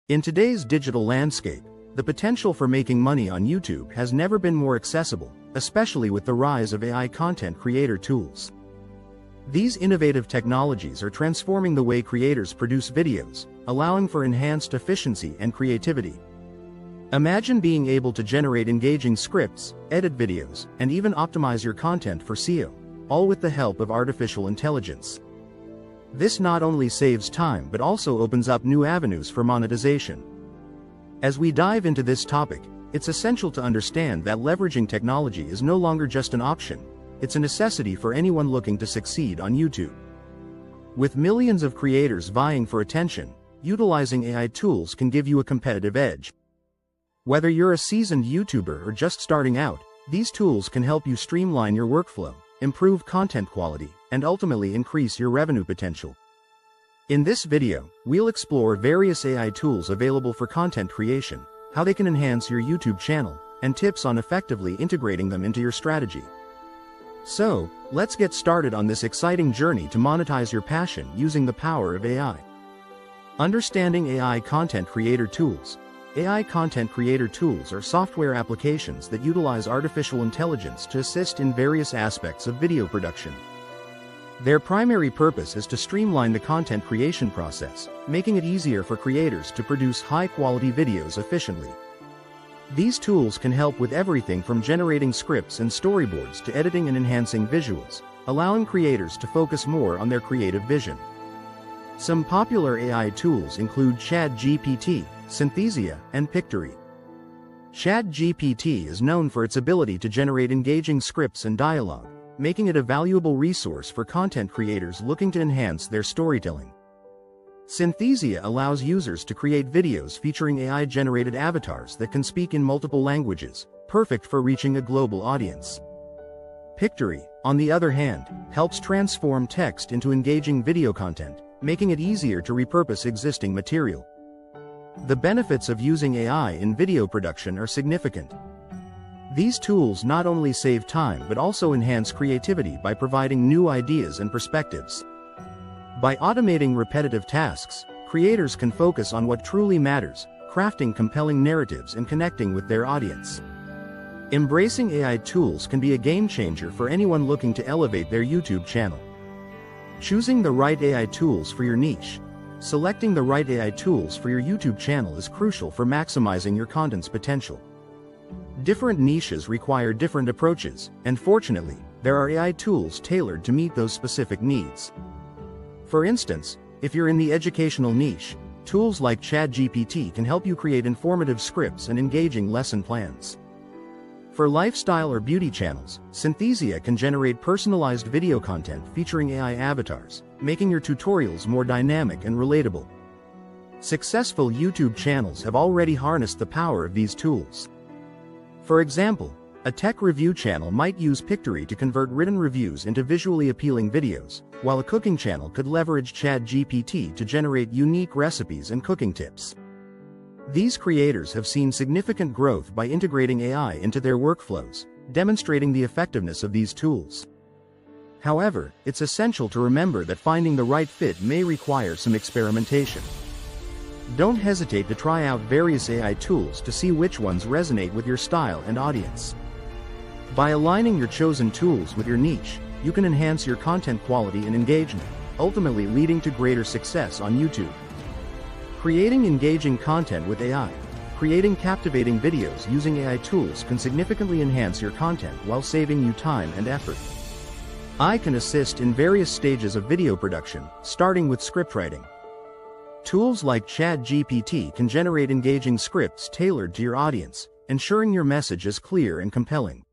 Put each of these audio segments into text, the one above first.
In today's digital landscape, the potential for making money on YouTube has never been more accessible, especially with the rise of AI content creator tools. These innovative technologies are transforming the way creators produce videos, allowing for enhanced efficiency and creativity. Imagine being able to generate engaging scripts, edit videos, and even optimize your content for SEO, all with the help of artificial intelligence. This not only saves time but also opens up new avenues for monetization. As we dive into this topic, it's essential to understand that leveraging technology is no longer just an option, it's a necessity for anyone looking to succeed on YouTube. With millions of creators vying for attention, utilizing AI tools can give you a competitive edge. Whether you're a seasoned YouTuber or just starting out, these tools can help you streamline your workflow, improve content quality, and ultimately increase your revenue potential. In this video, we'll explore various AI tools available for content creation, how they can enhance your YouTube channel, and tips on effectively integrating them into your strategy. So, let's get started on this exciting journey to monetize your passion using the power of AI. Understanding AI content creator tools. AI content creator tools are software applications that utilize artificial intelligence to assist in various aspects of video production. Their primary purpose is to streamline the content creation process, making it easier for creators to produce high-quality videos efficiently. These tools can help with everything from generating scripts and storyboards to editing and enhancing visuals, allowing creators to focus more on their creative vision. Some popular AI tools include ChatGPT, Synthesia, and Pictory. ChatGPT is known for its ability to generate engaging scripts and dialogue, making it a valuable resource for content creators looking to enhance their storytelling. Synthesia allows users to create videos featuring AI-generated avatars that can speak in multiple languages, perfect for reaching a global audience. Pictory, on the other hand, helps transform text into engaging video content, making it easier to repurpose existing material. The benefits of using AI in video production are significant. These tools not only save time but also enhance creativity by providing new ideas and perspectives. By automating repetitive tasks, creators can focus on what truly matters, crafting compelling narratives and connecting with their audience. Embracing AI tools can be a game changer for anyone looking to elevate their YouTube channel. Choosing the right AI tools for your niche. Selecting the right AI tools for your YouTube channel is crucial for maximizing your content's potential. Different niches require different approaches, and fortunately, there are AI tools tailored to meet those specific needs. For instance, if you're in the educational niche, tools like ChatGPT can help you create informative scripts and engaging lesson plans. For lifestyle or beauty channels, Synthesia can generate personalized video content featuring AI avatars, making your tutorials more dynamic and relatable. Successful YouTube channels have already harnessed the power of these tools. For example, a tech review channel might use Pictory to convert written reviews into visually appealing videos, while a cooking channel could leverage ChatGPT to generate unique recipes and cooking tips. These creators have seen significant growth by integrating AI into their workflows, demonstrating the effectiveness of these tools. However, it's essential to remember that finding the right fit may require some experimentation. Don't hesitate to try out various AI tools to see which ones resonate with your style and audience. By aligning your chosen tools with your niche, you can enhance your content quality and engagement, ultimately leading to greater success on YouTube. Creating engaging content with AI. Creating captivating videos using AI tools can significantly enhance your content while saving you time and effort. AI can assist in various stages of video production, starting with scriptwriting. Tools like ChatGPT can generate engaging scripts tailored to your audience, ensuring your message is clear and compelling.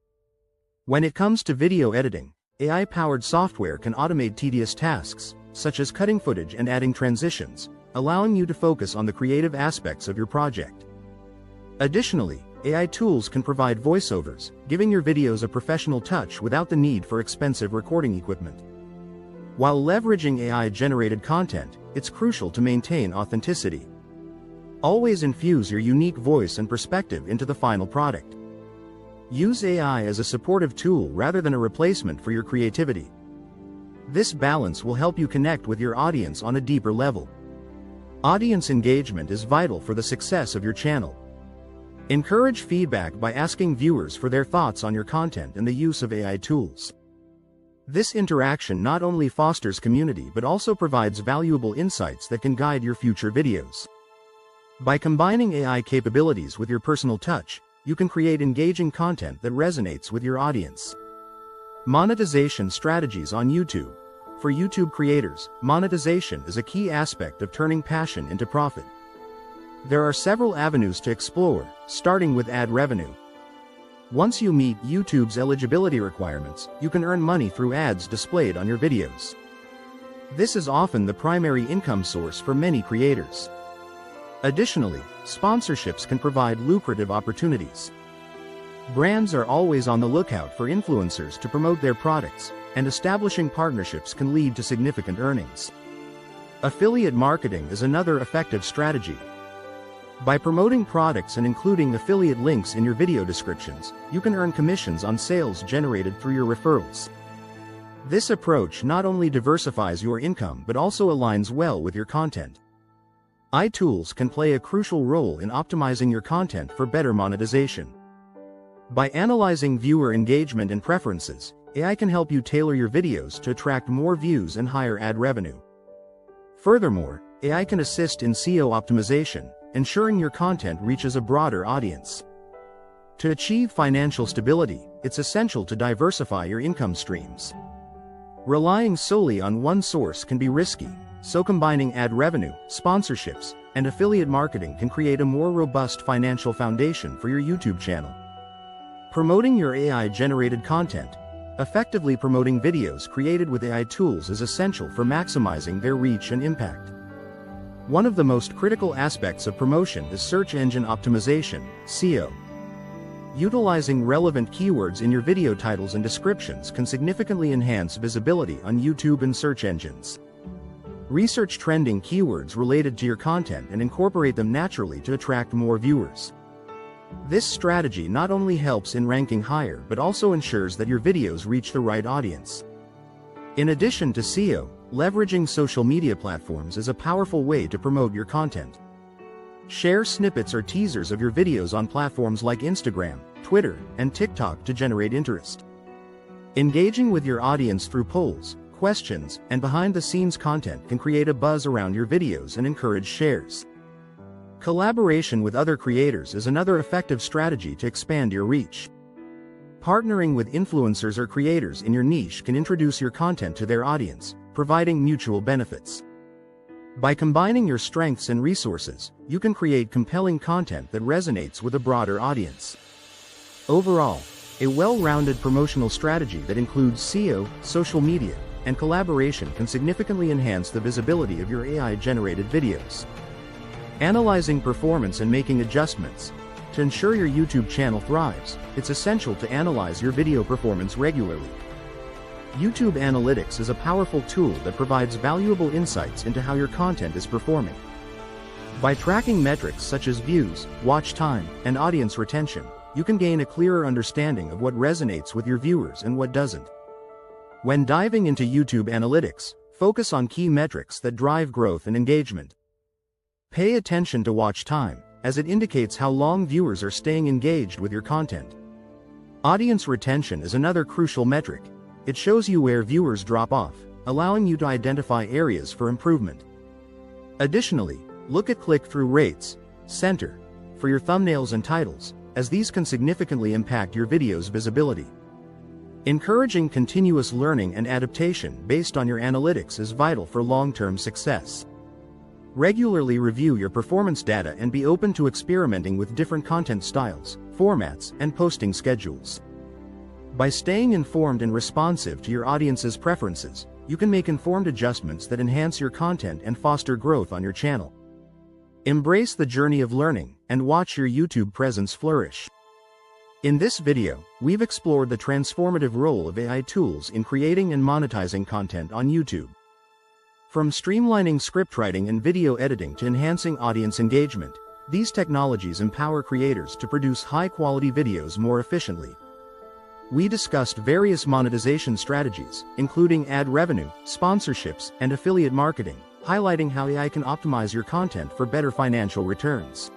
When it comes to video editing, AI-powered software can automate tedious tasks, such as cutting footage and adding transitions, allowing you to focus on the creative aspects of your project. Additionally, AI tools can provide voiceovers, giving your videos a professional touch without the need for expensive recording equipment. While leveraging AI-generated content, it's crucial to maintain authenticity. Always infuse your unique voice and perspective into the final product. Use AI as a supportive tool rather than a replacement for your creativity. This balance will help you connect with your audience on a deeper level. Audience engagement is vital for the success of your channel. Encourage feedback by asking viewers for their thoughts on your content and the use of AI tools. This interaction not only fosters community but also provides valuable insights that can guide your future videos. By combining AI capabilities with your personal touch, you can create engaging content that resonates with your audience. Monetization strategies on YouTube. For YouTube creators, monetization is a key aspect of turning passion into profit. There are several avenues to explore, starting with ad revenue. Once you meet YouTube's eligibility requirements, you can earn money through ads displayed on your videos. This is often the primary income source for many creators. Additionally, sponsorships can provide lucrative opportunities. Brands are always on the lookout for influencers to promote their products, and establishing partnerships can lead to significant earnings. Affiliate marketing is another effective strategy. By promoting products and including affiliate links in your video descriptions, you can earn commissions on sales generated through your referrals. This approach not only diversifies your income but also aligns well with your content. AI tools can play a crucial role in optimizing your content for better monetization. By analyzing viewer engagement and preferences, AI can help you tailor your videos to attract more views and higher ad revenue. Furthermore, AI can assist in SEO optimization, ensuring your content reaches a broader audience. To achieve financial stability, it's essential to diversify your income streams. Relying solely on one source can be risky, so combining ad revenue, sponsorships, and affiliate marketing can create a more robust financial foundation for your YouTube channel. Promoting your AI-generated content. Effectively promoting videos created with AI tools is essential for maximizing their reach and impact. One of the most critical aspects of promotion is search engine optimization, SEO. Utilizing relevant keywords in your video titles and descriptions can significantly enhance visibility on YouTube and search engines. Research trending keywords related to your content and incorporate them naturally to attract more viewers. This strategy not only helps in ranking higher but also ensures that your videos reach the right audience. In addition to SEO, leveraging social media platforms is a powerful way to promote your content. Share snippets or teasers of your videos on platforms like Instagram, Twitter, and TikTok to generate interest. Engaging with your audience through polls, questions, and behind-the-scenes content can create a buzz around your videos and encourage shares. Collaboration with other creators is another effective strategy to expand your reach. Partnering with influencers or creators in your niche can introduce your content to their audience, providing mutual benefits. By combining your strengths and resources, you can create compelling content that resonates with a broader audience. Overall, a well-rounded promotional strategy that includes SEO, social media, and collaboration can significantly enhance the visibility of your AI-generated videos. Analyzing performance and making adjustments. To ensure your YouTube channel thrives, it's essential to analyze your video performance regularly. YouTube Analytics is a powerful tool that provides valuable insights into how your content is performing. By tracking metrics such as views, watch time, and audience retention, you can gain a clearer understanding of what resonates with your viewers and what doesn't. When diving into YouTube Analytics, focus on key metrics that drive growth and engagement. Pay attention to watch time, as it indicates how long viewers are staying engaged with your content. Audience retention is another crucial metric. It shows you where viewers drop off, allowing you to identify areas for improvement. Additionally, look at click-through rates, center, for your thumbnails and titles, as these can significantly impact your video's visibility. Encouraging continuous learning and adaptation based on your analytics is vital for long-term success. Regularly review your performance data and be open to experimenting with different content styles, formats, and posting schedules. By staying informed and responsive to your audience's preferences, you can make informed adjustments that enhance your content and foster growth on your channel. Embrace the journey of learning and watch your YouTube presence flourish. In this video, we've explored the transformative role of AI tools in creating and monetizing content on YouTube. From streamlining script writing and video editing to enhancing audience engagement, these technologies empower creators to produce high-quality videos more efficiently. We discussed various monetization strategies, including ad revenue, sponsorships, and affiliate marketing, highlighting how AI can optimize your content for better financial returns.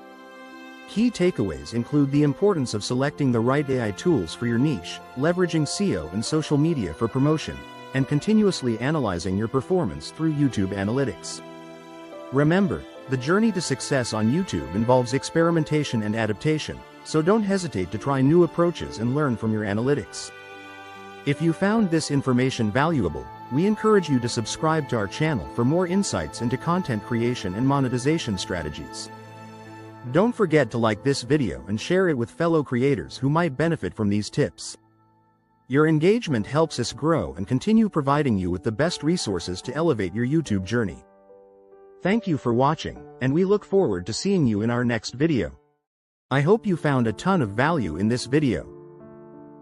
Key takeaways include the importance of selecting the right AI tools for your niche, leveraging SEO and social media for promotion, and continuously analyzing your performance through YouTube analytics. Remember, the journey to success on YouTube involves experimentation and adaptation, so don't hesitate to try new approaches and learn from your analytics. If you found this information valuable, we encourage you to subscribe to our channel for more insights into content creation and monetization strategies. Don't forget to like this video and share it with fellow creators who might benefit from these tips. Your engagement helps us grow and continue providing you with the best resources to elevate your YouTube journey. Thank you for watching, and we look forward to seeing you in our next video. I hope you found a ton of value in this video.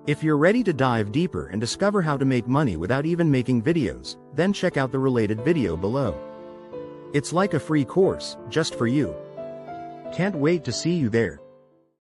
If you're ready to dive deeper and discover how to make money without even making videos, then check out the related video below. It's like a free course, just for you. Can't wait to see you there.